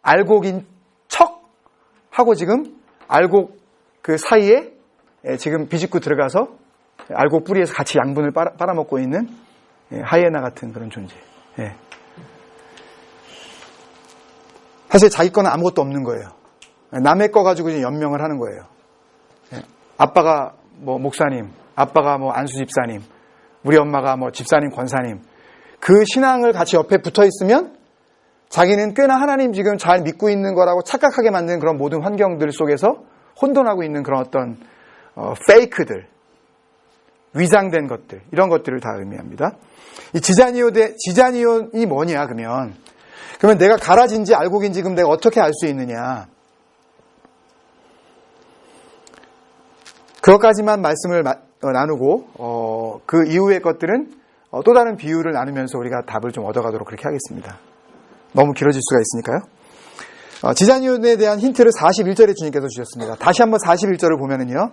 알곡인 척 하고 지금 알곡 그 사이에 지금 비집고 들어가서 알곡 뿌리에서 같이 양분을 빨아먹고 있는 하이에나 같은 그런 존재. 사실 자기 거는 아무것도 없는 거예요. 남의 거 가지고 이제 연명을 하는 거예요. 아빠가 뭐 목사님, 아빠가 뭐 안수 집사님, 우리 엄마가 뭐 집사님, 권사님. 그 신앙을 같이 옆에 붙어 있으면 자기는 꽤나 하나님 지금 잘 믿고 있는 거라고 착각하게 만드는 그런 모든 환경들 속에서 혼돈하고 있는 그런 어떤 페이크들, 위장된 것들, 이런 것들을 다 의미합니다. 이 지자니온이 뭐냐 그러면 내가 가라지인지 알곡인지 그럼 내가 어떻게 알 수 있느냐? 그것까지만 말씀을 나누고 그 이후의 것들은 또 다른 비유를 나누면서 우리가 답을 좀 얻어가도록 그렇게 하겠습니다. 너무 길어질 수가 있으니까요. 지자니온에 대한 힌트를 41절에 주님께서 주셨습니다. 다시 한번 41절을 보면은요.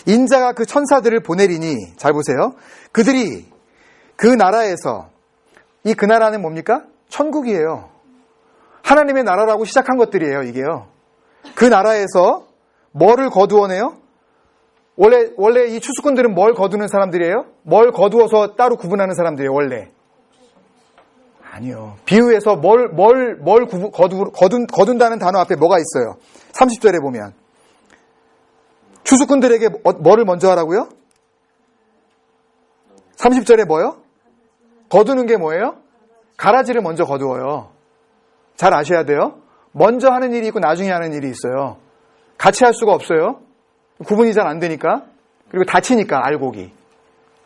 인자가 그 천사들을 보내리니, 잘 보세요. 그들이 그 나라에서, 그 나라는 뭡니까? 천국이에요. 하나님의 나라라고 시작한 것들이에요, 이게요. 그 나라에서 뭐를 거두어내요? 원래 이 추수꾼들은 뭘 거두는 사람들이에요? 뭘 거두어서 따로 구분하는 사람들이에요, 원래? 아니요. 비유에서 거둔다는 단어 앞에 뭐가 있어요? 30절에 보면. 추수꾼들에게 뭐를 먼저 하라고요? 30절에 뭐요? 거두는 게 뭐예요? 가라지를 먼저 거두어요. 잘 아셔야 돼요. 먼저 하는 일이 있고 나중에 하는 일이 있어요. 같이 할 수가 없어요. 구분이 잘 안 되니까. 그리고 다치니까 알곡이.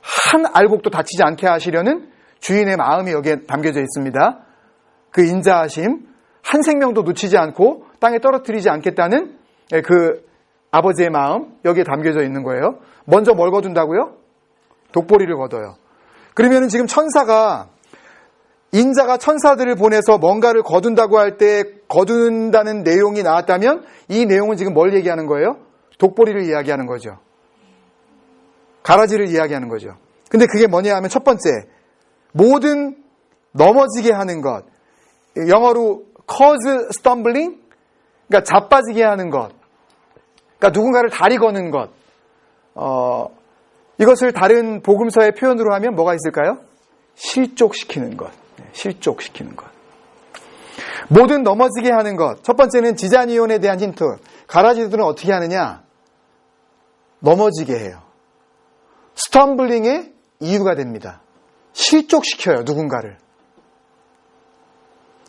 한 알곡도 다치지 않게 하시려는 주인의 마음이 여기에 담겨져 있습니다. 그 인자하심, 한 생명도 놓치지 않고 땅에 떨어뜨리지 않겠다는 그 아버지의 마음, 여기에 담겨져 있는 거예요. 먼저 뭘 거둔다고요? 독보리를 거둬요. 그러면 지금 인자가 천사들을 보내서 뭔가를 거둔다고 할 때 거둔다는 내용이 나왔다면 이 내용은 지금 뭘 얘기하는 거예요? 독보리를 이야기하는 거죠. 가라지를 이야기하는 거죠. 근데 그게 뭐냐 하면 첫 번째, 모든 넘어지게 하는 것, 영어로 cause stumbling, 그러니까 자빠지게 하는 것, 그러니까 누군가를 다리 거는 것, 이것을 다른 복음서의 표현으로 하면 뭐가 있을까요? 실족시키는 것, 실족시키는 것. 모든 넘어지게 하는 것. 첫 번째는 지자니온에 대한 힌트. 가라지들은 어떻게 하느냐? 넘어지게 해요. 스텀블링의 이유가 됩니다. 실족시켜요, 누군가를.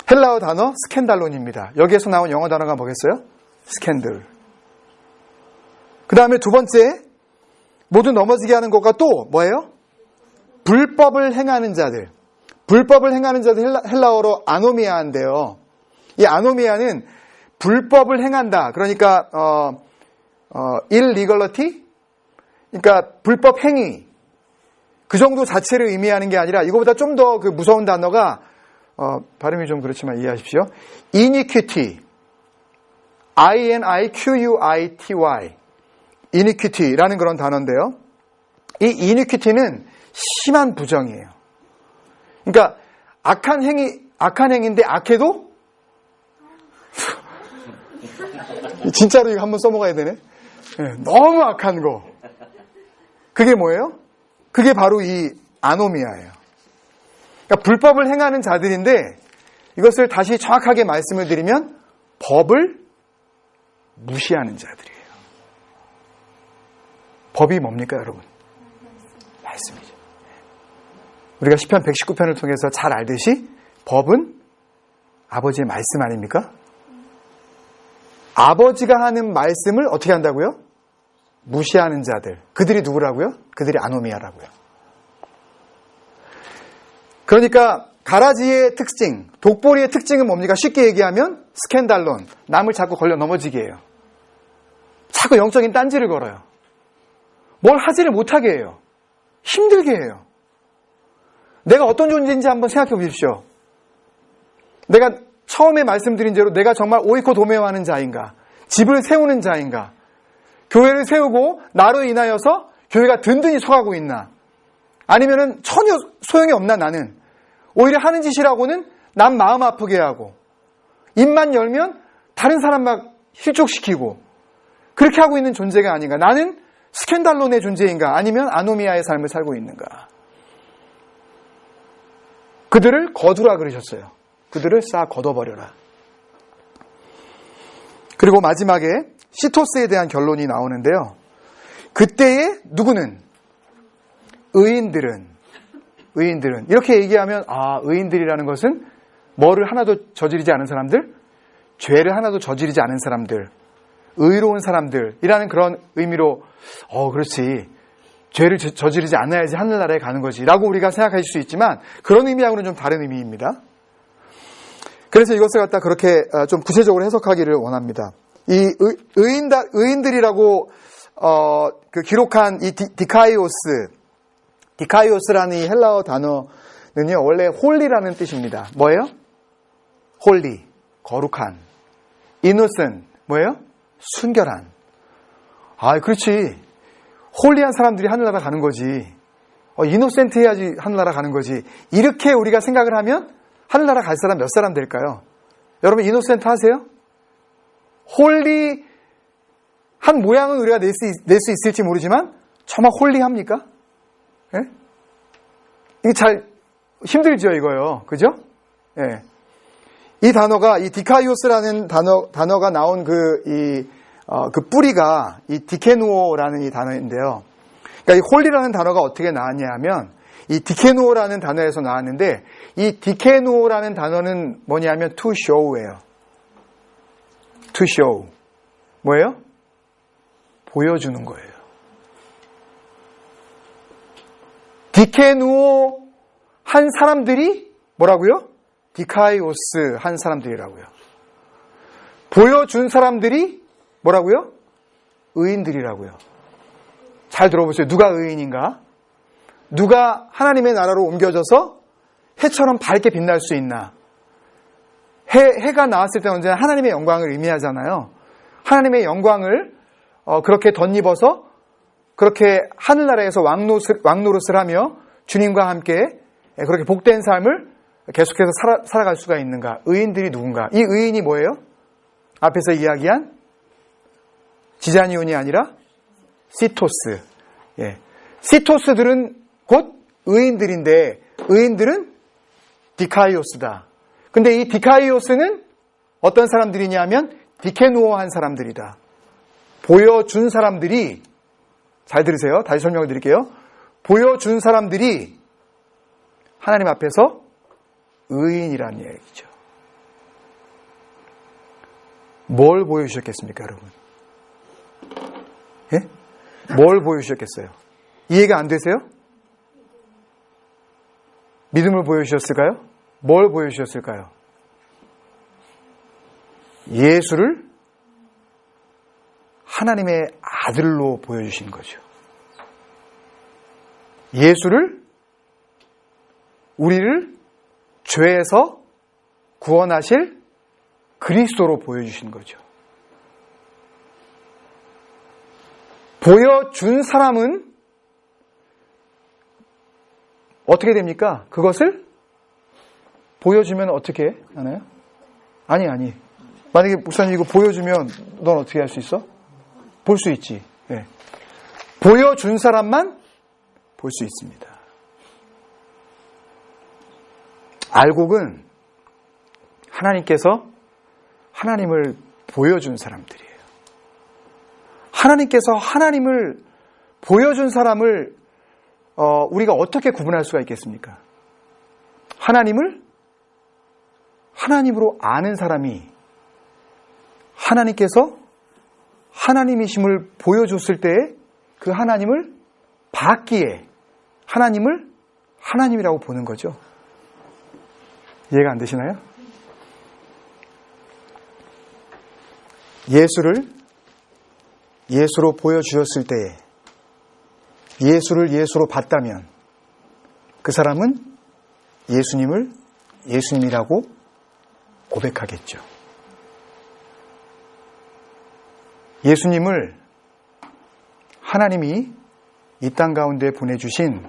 헬라어 단어 스캔달론입니다. 여기에서 나온 영어 단어가 뭐겠어요? 스캔들. 그 다음에 두 번째, 모두 넘어지게 하는 것과 또 뭐예요? 불법을 행하는 자들. 불법을 행하는 자들 헬라어로 아노미아인데요. 이 아노미아는 불법을 행한다. 그러니까 illegality? 그러니까 불법 행위. 그 정도 자체를 의미하는 게 아니라 이거보다 좀 더 그 무서운 단어가 발음이 좀 그렇지만 이해하십시오. iniquity. iniquity. iniquity라는 그런 단어인데요. 이 iniquity는 심한 부정이에요. 그러니까 악한 행위인데 악해도 진짜로 이거 한번 써먹어야 되네. 너무 악한 거. 그게 뭐예요? 그게 바로 이 아노미아예요. 그러니까 불법을 행하는 자들인데 이것을 다시 정확하게 말씀을 드리면 법을 무시하는 자들이에요. 법이 뭡니까, 여러분? 말씀이죠. 우리가 시편 119편을 통해서 잘 알듯이 법은 아버지의 말씀 아닙니까? 아버지가 하는 말씀을 어떻게 한다고요? 무시하는 자들. 그들이 누구라고요? 그들이 아노미아라고요. 그러니까 가라지의 특징, 독보리의 특징은 뭡니까? 쉽게 얘기하면 스캔달론. 남을 자꾸 걸려 넘어지게 해요. 자꾸 영적인 딴지를 걸어요. 뭘 하지를 못하게 해요. 힘들게 해요. 내가 어떤 존재인지 한번 생각해 보십시오. 내가 처음에 말씀드린 대로 내가 정말 옳고 도매화하는 자인가? 집을 세우는 자인가? 교회를 세우고 나로 인하여서 교회가 든든히 서가고 있나? 아니면은 전혀 소용이 없나 나는? 오히려 하는 짓이라고는 남 마음 아프게 하고 입만 열면 다른 사람 막 실족시키고 그렇게 하고 있는 존재가 아닌가. 나는 스캔달론의 존재인가 아니면 아노미아의 삶을 살고 있는가. 그들을 거두라 그러셨어요. 그들을 싹 걷어버려라. 그리고 마지막에 시토스에 대한 결론이 나오는데요. 그때의 누구는? 의인들은 이렇게 얘기하면 의인들이라는 것은 뭐를 하나도 저지르지 않은 사람들, 죄를 하나도 저지르지 않은 사람들, 의로운 사람들이라는 그런 의미로 그렇지, 죄를 저지르지 않아야지 하늘나라에 가는 거지 라고 우리가 생각하실 수 있지만 그런 의미하고는 좀 다른 의미입니다. 그래서 이것을 갖다 그렇게 좀 구체적으로 해석하기를 원합니다. 이 의인들이라고 그 기록한 이 디카이오스라는 이 헬라어 단어는요, 원래 홀리라는 뜻입니다. 뭐예요? 홀리, 거룩한. innocent, 뭐예요? 순결한. 그렇지. 홀리한 사람들이 하늘나라 가는 거지. 이노센트 해야지 하늘나라 가는 거지. 이렇게 우리가 생각을 하면 하늘나라 갈 사람 몇 사람 될까요? 여러분 이노센트 하세요? 홀리한 모양은 우리가 낼 수 있을지 모르지만 정말 홀리합니까? 예? 이게 잘 힘들죠, 이거요. 그죠? 예. 이 단어가, 이 디카이오스라는 단어가 나온 그 뿌리가 이 디케누오라는 이 단어인데요. 그러니까 이 홀리라는 단어가 어떻게 나왔냐 하면 이 디케누오라는 단어에서 나왔는데 이 디케누오라는 단어는 뭐냐면 to show예요. to show. 뭐예요? 보여주는 거예요. 디케누오 한 사람들이 뭐라고요? 디카이오스 한 사람들이라고요. 보여준 사람들이 뭐라고요? 의인들이라고요. 잘 들어보세요. 누가 의인인가? 누가 하나님의 나라로 옮겨져서 해처럼 밝게 빛날 수 있나? 해가 나왔을 때 언제나 하나님의 영광을 의미하잖아요. 하나님의 영광을 그렇게 덧입어서 그렇게 하늘나라에서 왕노릇을 하며 주님과 함께 그렇게 복된 삶을 계속해서 살아갈 수가 있는가? 의인들이 누군가? 이 의인이 뭐예요? 앞에서 이야기한 지자니온이 아니라 시토스. 예. 시토스들은 곧 의인들인데 의인들은 디카이오스다. 근데 이 디카이오스는 어떤 사람들이냐 하면 디케누어한 사람들이다. 보여준 사람들이, 잘 들으세요. 다시 설명을 드릴게요. 보여준 사람들이 하나님 앞에서 의인이라는 얘기죠. 뭘 보여주셨겠습니까, 여러분? 예? 뭘 보여주셨겠어요? 이해가 안 되세요? 믿음을 보여주셨을까요? 뭘 보여주셨을까요? 예수를 하나님의 아들로 보여주신 거죠. 예수를, 우리를 죄에서 구원하실 그리스도로 보여주신 거죠. 보여준 사람은 어떻게 됩니까? 그것을 보여주면 어떻게 하나요? 아니. 만약에 목사님 이거 보여주면 넌 어떻게 할 수 있어? 볼 수 있지. 네. 보여준 사람만 볼 수 있습니다. 알곡은 하나님께서 하나님을 보여준 사람들이에요. 하나님께서 하나님을 보여준 사람을 우리가 어떻게 구분할 수가 있겠습니까? 하나님을 하나님으로 아는 사람이 하나님께서 하나님이심을 보여줬을 때에 그 하나님을 받기에 하나님을 하나님이라고 보는 거죠. 이해가 안 되시나요? 예수를 예수로 보여주셨을 때에 예수를 예수로 봤다면 그 사람은 예수님을 예수님이라고 고백하겠죠. 예수님을 하나님이 이 땅 가운데 보내주신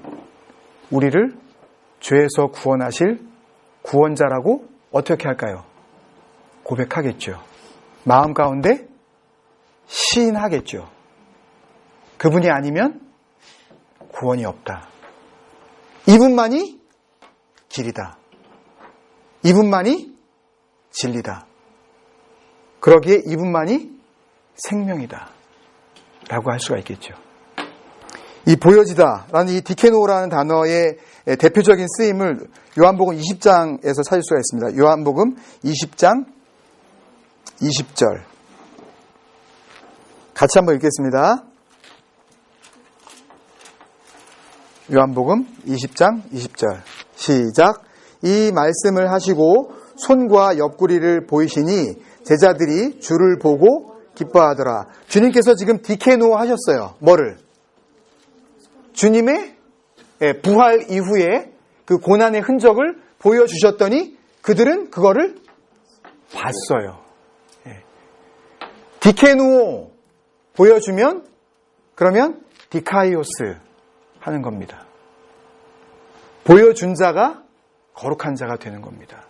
우리를 죄에서 구원하실 구원자라고 어떻게 할까요? 고백하겠죠. 마음 가운데 시인하겠죠. 그분이 아니면 구원이 없다. 이분만이 길이다. 이분만이 진리다. 그러기에 이분만이 생명이다. 라고 할 수가 있겠죠. 이 보여지다라는 이 디케노라는 단어의 대표적인 쓰임을 요한복음 20장에서 찾을 수가 있습니다. 요한복음 20장 20절. 같이 한번 읽겠습니다. 요한복음 20장 20절. 시작. 이 말씀을 하시고 손과 옆구리를 보이시니 제자들이 주를 보고 기뻐하더라. 주님께서 지금 디케노 하셨어요. 뭐를? 주님의 부활 이후에 그 고난의 흔적을 보여주셨더니 그들은 그거를 봤어요. 디케누오 보여주면 그러면 디카이오스 하는 겁니다. 보여준 자가 거룩한 자가 되는 겁니다.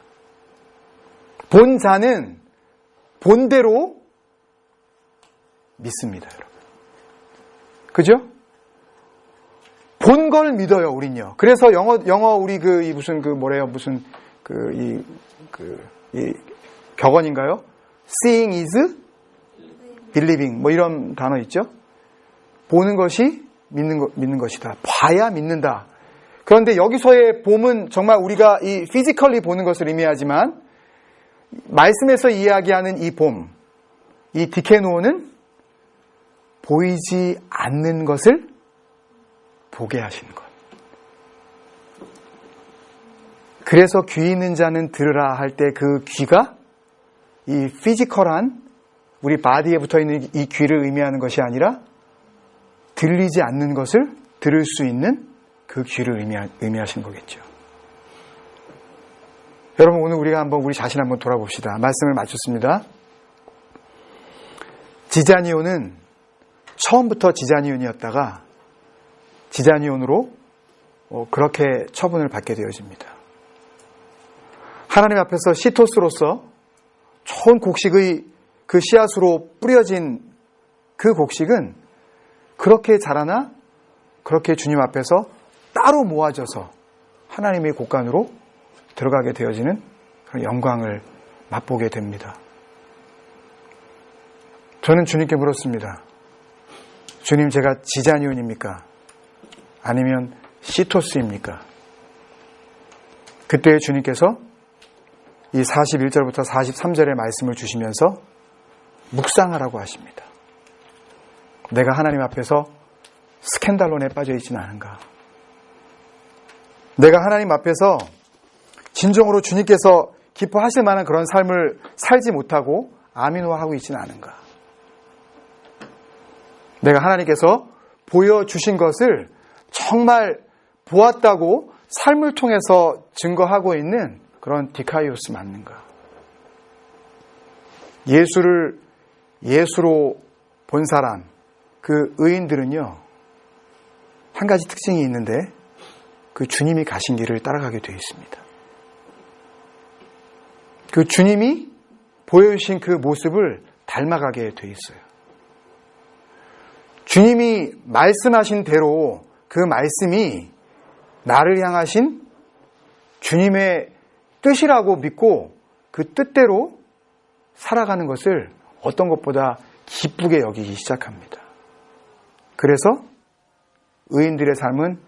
본 자는 본대로 믿습니다, 여러분. 그죠? 본 걸 믿어요, 우린요. 그래서 영어 우리 이 격언인가요? Seeing is believing. 뭐 이런 단어 있죠? 보는 것이 믿는 것이다. 봐야 믿는다. 그런데 여기서의 봄은 정말 우리가 이 피지컬리 보는 것을 의미하지만 말씀에서 이야기하는 이 봄, 이 디케노는 보이지 않는 것을 보게 하시는 것. 그래서 귀 있는 자는 들으라 할 때 그 귀가 이 피지컬한 우리 바디에 붙어있는 이 귀를 의미하는 것이 아니라 들리지 않는 것을 들을 수 있는 그 귀를 의미하시는 거겠죠. 여러분, 오늘 우리가 한번 우리 자신 한번 돌아봅시다. 말씀을 마쳤습니다. 지자니온은 처음부터 지자니온이었다가 지자니온으로 그렇게 처분을 받게 되어집니다. 하나님 앞에서 시토스로서 좋은 곡식의 그 씨앗으로 뿌려진 그 곡식은 그렇게 자라나 그렇게 주님 앞에서 따로 모아져서 하나님의 곳간으로 들어가게 되어지는 그런 영광을 맛보게 됩니다. 저는 주님께 물었습니다. 주님, 제가 지자니온입니까? 아니면 시토스입니까? 그때 주님께서 이 41절부터 43절의 말씀을 주시면서 묵상하라고 하십니다. 내가 하나님 앞에서 스캔들론에 빠져 있지는 않은가? 내가 하나님 앞에서 진정으로 주님께서 기뻐하실 만한 그런 삶을 살지 못하고 아미노하고 있지는 않은가? 내가 하나님께서 보여주신 것을 정말 보았다고 삶을 통해서 증거하고 있는 그런 디카이오스 맞는가? 예수를 예수로 본 사람, 그 의인들은요, 한 가지 특징이 있는데 그 주님이 가신 길을 따라가게 되어 있습니다. 그 주님이 보여주신 그 모습을 닮아가게 되어 있어요. 주님이 말씀하신 대로 그 말씀이 나를 향하신 주님의 뜻이라고 믿고 그 뜻대로 살아가는 것을 어떤 것보다 기쁘게 여기기 시작합니다. 그래서 의인들의 삶은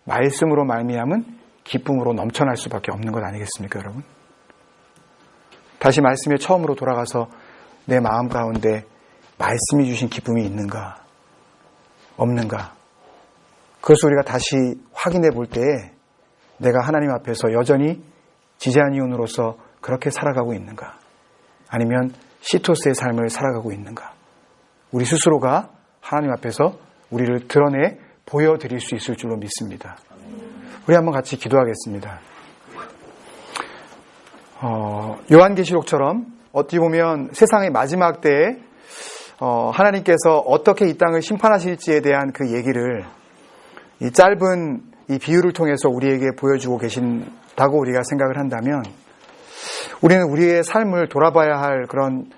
말씀으로 말미암은 기쁨으로 넘쳐날 수밖에 없는 것 아니겠습니까, 여러분? 다시 말씀의 처음으로 돌아가서 내 마음 가운데 말씀이 주신 기쁨이 있는가, 없는가? 그것을 우리가 다시 확인해 볼 때에 내가 하나님 앞에서 여전히 지자니온으로서 그렇게 살아가고 있는가? 아니면 시토스의 삶을 살아가고 있는가? 우리 스스로가 하나님 앞에서 우리를 드러내 보여드릴 수 있을 줄로 믿습니다. 우리 한번 같이 기도하겠습니다. 요한계시록처럼 어찌 보면 세상의 마지막 때에 하나님께서 어떻게 이 땅을 심판하실지에 대한 그 얘기를 이 짧은 이 비유를 통해서 우리에게 보여주고 계신다고 우리가 생각을 한다면 우리는 우리의 삶을 돌아봐야 할 그런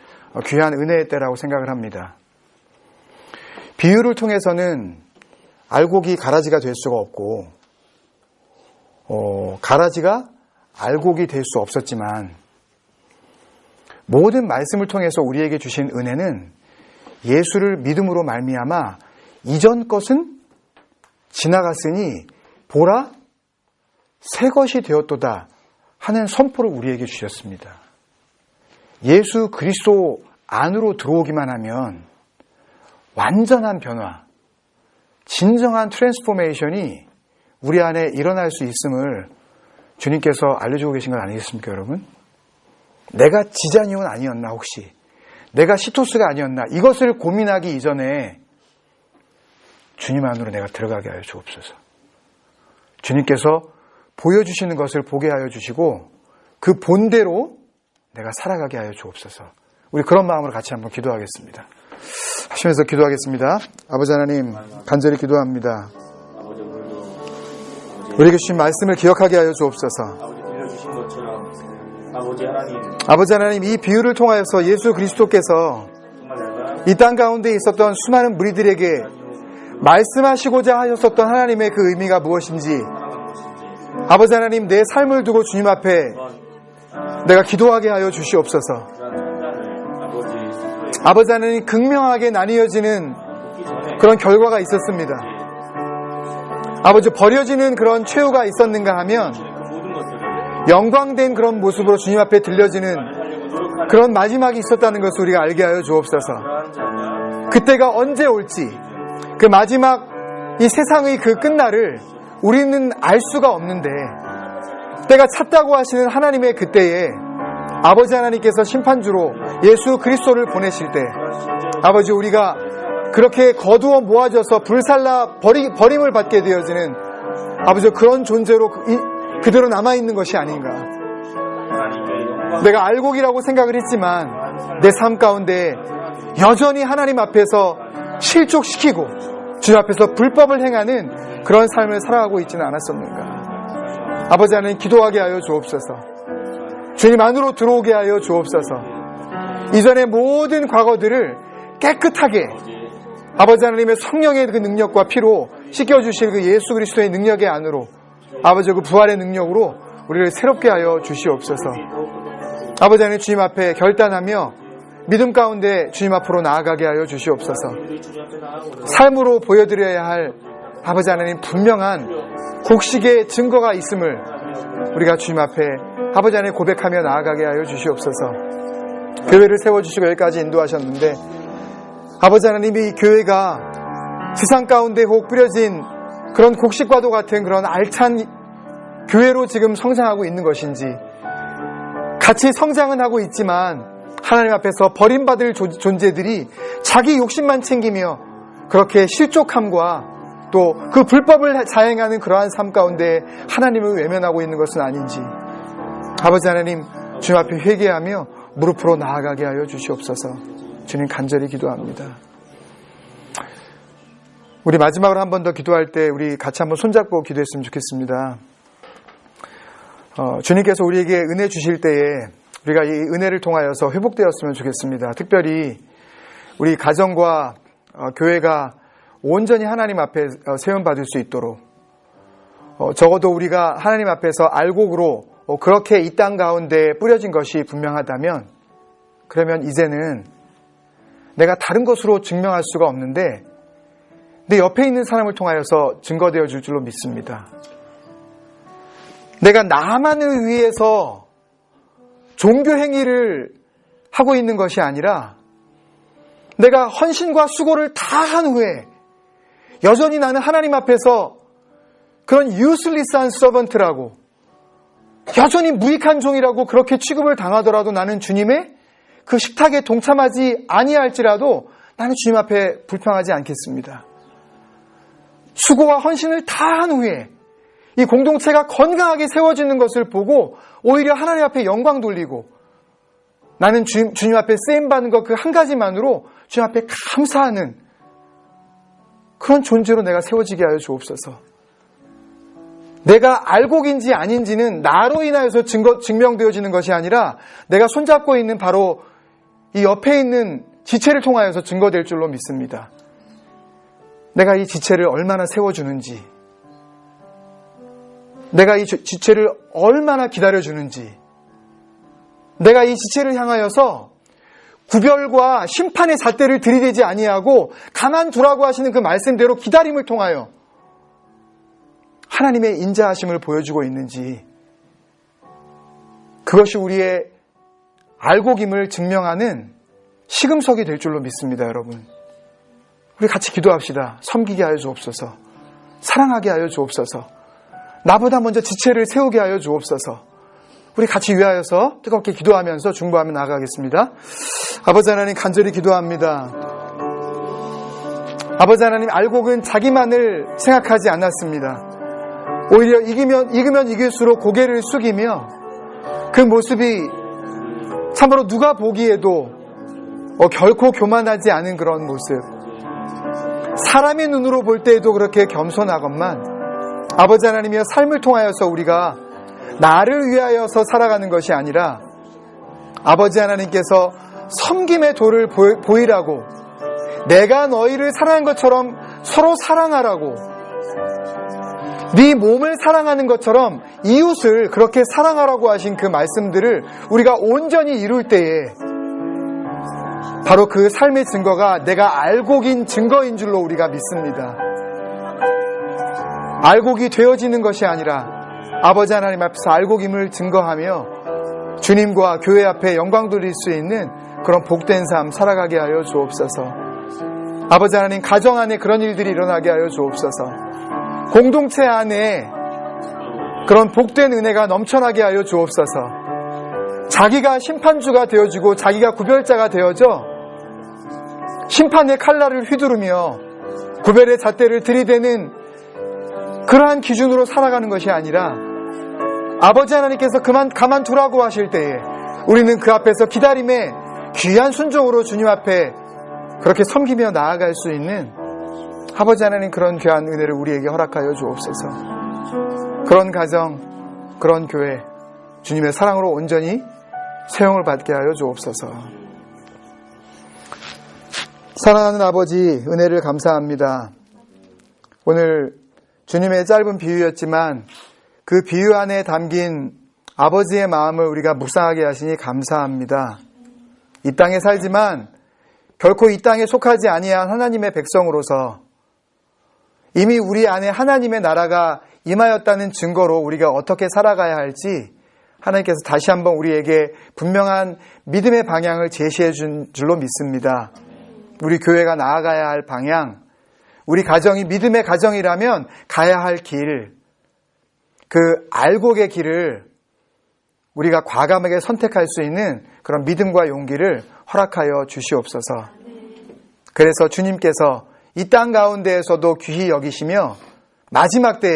귀한 은혜의 때라고 생각을 합니다. 비유를 통해서는 알곡이 가라지가 될 수가 없고 가라지가 알곡이 될 수 없었지만 모든 말씀을 통해서 우리에게 주신 은혜는 예수를 믿음으로 말미암아 이전 것은 지나갔으니 보라 새 것이 되었도다 하는 선포를 우리에게 주셨습니다. 예수 그리스도 안으로 들어오기만 하면 완전한 변화, 진정한 트랜스포메이션이 우리 안에 일어날 수 있음을 주님께서 알려주고 계신 건 아니겠습니까, 여러분? 내가 지자니온 아니었나 혹시? 내가 시토스가 아니었나? 이것을 고민하기 이전에 주님 안으로 내가 들어가게 하여 주옵소서. 주님께서 보여주시는 것을 보게 하여 주시고 그 본대로 내가 살아가게 하여 주옵소서. 우리 그런 마음으로 같이 한번 기도하겠습니다. 하시면서 기도하겠습니다. 아버지 하나님 간절히 기도합니다. 우리에게 주신 말씀을 기억하게 하여 주옵소서. 아버지 하나님 이 비유를 통하여서 예수 그리스도께서 이 땅 가운데 있었던 수많은 무리들에게 말씀하시고자 하셨었던 하나님의 그 의미가 무엇인지 아버지 하나님 내 삶을 두고 주님 앞에 내가 기도하게 하여 주시옵소서. 아버지 하나님 극명하게 나뉘어지는 그런 결과가 있었습니다. 아버지 버려지는 그런 최후가 있었는가 하면 영광된 그런 모습으로 주님 앞에 들려지는 그런 마지막이 있었다는 것을 우리가 알게 하여 주옵소서. 그때가 언제 올지 그 마지막 이 세상의 그 끝날을 우리는 알 수가 없는데 때가 찼다고 하시는 하나님의 그때에 아버지 하나님께서 심판주로 예수 그리스도를 보내실 때 아버지 우리가 그렇게 거두어 모아져서 불살라 버림을 받게 되어지는 아버지 그런 존재로 그대로 남아있는 것이 아닌가. 내가 알곡이라고 생각을 했지만 내 삶 가운데 여전히 하나님 앞에서 실족시키고 주님 앞에서 불법을 행하는 그런 삶을 살아가고 있지는 않았었는가. 아버지 하나님 기도하게 하여 주옵소서. 주님 안으로 들어오게 하여 주옵소서. 이전의 모든 과거들을 깨끗하게 아버지 하나님의 성령의 그 능력과 피로 씻겨주실 그 예수 그리스도의 능력의 안으로 아버지 그 부활의 능력으로 우리를 새롭게 하여 주시옵소서. 아버지 하나님 주님 앞에 결단하며 믿음 가운데 주님 앞으로 나아가게 하여 주시옵소서. 삶으로 보여드려야 할 아버지 하나님 분명한 곡식의 증거가 있음을 우리가 주님 앞에 아버지 하나님 고백하며 나아가게 하여 주시옵소서. 교회를 세워주시고 여기까지 인도하셨는데 아버지 하나님이 교회가 세상 가운데 혹 뿌려진 그런 곡식과도 같은 그런 알찬 교회로 지금 성장하고 있는 것인지 같이 성장은 하고 있지만 하나님 앞에서 버림받을 존재들이 자기 욕심만 챙기며 그렇게 실족함과 또 그 불법을 자행하는 그러한 삶 가운데 하나님을 외면하고 있는 것은 아닌지 아버지 하나님 주님 앞에 회개하며 무릎으로 나아가게 하여 주시옵소서. 주님 간절히 기도합니다. 우리 마지막으로 한 번 더 기도할 때 우리 같이 한번 손잡고 기도했으면 좋겠습니다. 주님께서 우리에게 은혜 주실 때에 우리가 이 은혜를 통하여서 회복되었으면 좋겠습니다. 특별히 우리 가정과 교회가 온전히 하나님 앞에 세움받을 수 있도록 적어도 우리가 하나님 앞에서 알곡으로 그렇게 이 땅 가운데 뿌려진 것이 분명하다면 그러면 이제는 내가 다른 것으로 증명할 수가 없는데 내 옆에 있는 사람을 통하여서 증거되어 줄 줄로 믿습니다. 내가 나만을 위해서 종교 행위를 하고 있는 것이 아니라 내가 헌신과 수고를 다 한 후에 여전히 나는 하나님 앞에서 그런 유슬리스한 서번트라고 여전히 무익한 종이라고 그렇게 취급을 당하더라도 나는 주님의 그 식탁에 동참하지 아니할지라도 나는 주님 앞에 불평하지 않겠습니다. 수고와 헌신을 다 한 후에 이 공동체가 건강하게 세워지는 것을 보고 오히려 하나님 앞에 영광 돌리고 나는 주님 앞에 쓰임받는 것 그 한 가지만으로 주님 앞에 감사하는 그런 존재로 내가 세워지게 하여 주옵소서. 내가 알곡인지 아닌지는 나로 인하여서 증명되어지는 것이 아니라 내가 손잡고 있는 바로 이 옆에 있는 지체를 통하여서 증거될 줄로 믿습니다. 내가 이 지체를 얼마나 세워주는지, 내가 이 지체를 얼마나 기다려주는지, 내가 이 지체를 향하여서 구별과 심판의 잣대를 들이대지 아니하고 가만두라고 하시는 그 말씀대로 기다림을 통하여 하나님의 인자하심을 보여주고 있는지, 그것이 우리의 알곡임을 증명하는 시금석이 될 줄로 믿습니다. 여러분, 우리 같이 기도합시다. 섬기게 하여 주옵소서, 사랑하게 하여 주옵소서, 나보다 먼저 지체를 세우게 하여 주옵소서. 우리 같이 위하여서 뜨겁게 기도하면서 중보하며 나아가겠습니다. 아버지 하나님, 간절히 기도합니다. 아버지 하나님, 알곡은 자기만을 생각하지 않았습니다. 오히려 익으면 익을수록 고개를 숙이며 그 모습이 참으로 누가 보기에도 결코 교만하지 않은 그런 모습, 사람의 눈으로 볼 때에도 그렇게 겸손하건만 아버지 하나님이여, 삶을 통하여서 우리가 나를 위하여서 살아가는 것이 아니라 아버지 하나님께서 섬김의 도를 보이라고, 내가 너희를 사랑한 것처럼 서로 사랑하라고, 네 몸을 사랑하는 것처럼 이웃을 그렇게 사랑하라고 하신 그 말씀들을 우리가 온전히 이룰 때에 바로 그 삶의 증거가 내가 알곡인 증거인 줄로 우리가 믿습니다. 알곡이 되어지는 것이 아니라 아버지 하나님 앞에서 알곡임을 증거하며 주님과 교회 앞에 영광 돌릴 수 있는 그런 복된 삶 살아가게 하여 주옵소서. 아버지 하나님, 가정 안에 그런 일들이 일어나게 하여 주옵소서. 공동체 안에 그런 복된 은혜가 넘쳐나게 하여 주옵소서. 자기가 심판주가 되어지고 자기가 구별자가 되어져 심판의 칼날을 휘두르며 구별의 잣대를 들이대는 그러한 기준으로 살아가는 것이 아니라 아버지 하나님께서 가만두라고 하실 때에 우리는 그 앞에서 기다림에 귀한 순종으로 주님 앞에 그렇게 섬기며 나아갈 수 있는 아버지 하나님, 그런 귀한 은혜를 우리에게 허락하여 주옵소서. 그런 가정, 그런 교회, 주님의 사랑으로 온전히 사용을 받게 하여 주옵소서. 사랑하는 아버지, 은혜를 감사합니다. 오늘 주님의 짧은 비유였지만 그 비유 안에 담긴 아버지의 마음을 우리가 묵상하게 하시니 감사합니다. 이 땅에 살지만 결코 이 땅에 속하지 아니한 하나님의 백성으로서 이미 우리 안에 하나님의 나라가 임하였다는 증거로 우리가 어떻게 살아가야 할지 하나님께서 다시 한번 우리에게 분명한 믿음의 방향을 제시해 준 줄로 믿습니다. 우리 교회가 나아가야 할 방향, 우리 가정이 믿음의 가정이라면 가야 할 길, 그 알곡의 길을 우리가 과감하게 선택할 수 있는 그런 믿음과 용기를 허락하여 주시옵소서. 그래서 주님께서 이 땅 가운데에서도 귀히 여기시며 마지막 때에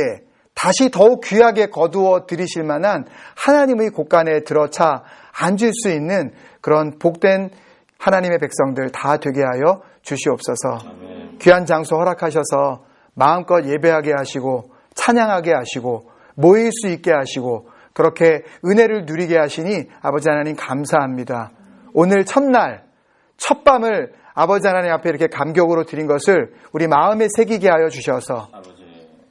다시 더욱 귀하게 거두어 들이실 만한 하나님의 곳간에 들어차 앉을 수 있는 그런 복된 하나님의 백성들 다 되게 하여 주시옵소서. 아멘. 귀한 장소 허락하셔서 마음껏 예배하게 하시고 찬양하게 하시고 모일 수 있게 하시고 그렇게 은혜를 누리게 하시니 아버지 하나님 감사합니다. 오늘 첫날 첫밤을 아버지 하나님 앞에 이렇게 감격으로 드린 것을 우리 마음에 새기게 하여 주셔서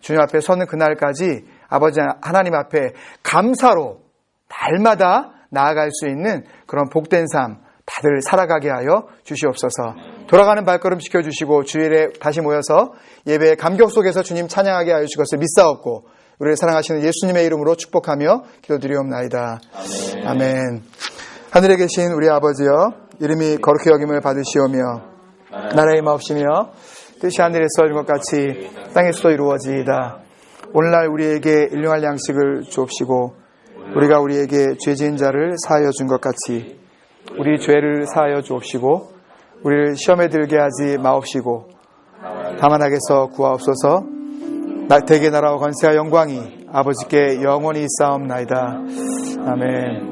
주님 앞에 서는 그날까지 아버지 하나님 앞에 감사로 날마다 나아갈 수 있는 그런 복된 삶 다들 살아가게 하여 주시옵소서. 돌아가는 발걸음 지켜주시고 주일에 다시 모여서 예배의 감격 속에서 주님 찬양하게 하여 주실 것을 믿사옵고 우리를 사랑하시는 예수님의 이름으로 축복하며 기도드리옵나이다. 아멘. 아멘. 하늘에 계신 우리 아버지여, 이름이 거룩히 여김을 받으시오며 나라의 마옵시며 뜻이 하늘에서 이룬 것 같이 땅에서도 이루어지이다. 오늘날 우리에게 일용할 양식을 주옵시고 우리가 우리에게 죄 지은 자를 사하여 준 것 같이 우리 죄를 사하여 주옵시고 우리를 시험에 들게 하지 마옵시고 다만 악에서 구하옵소서. 대개 나라와 권세와 영광이 아버지께 영원히 있사옵나이다. 아멘.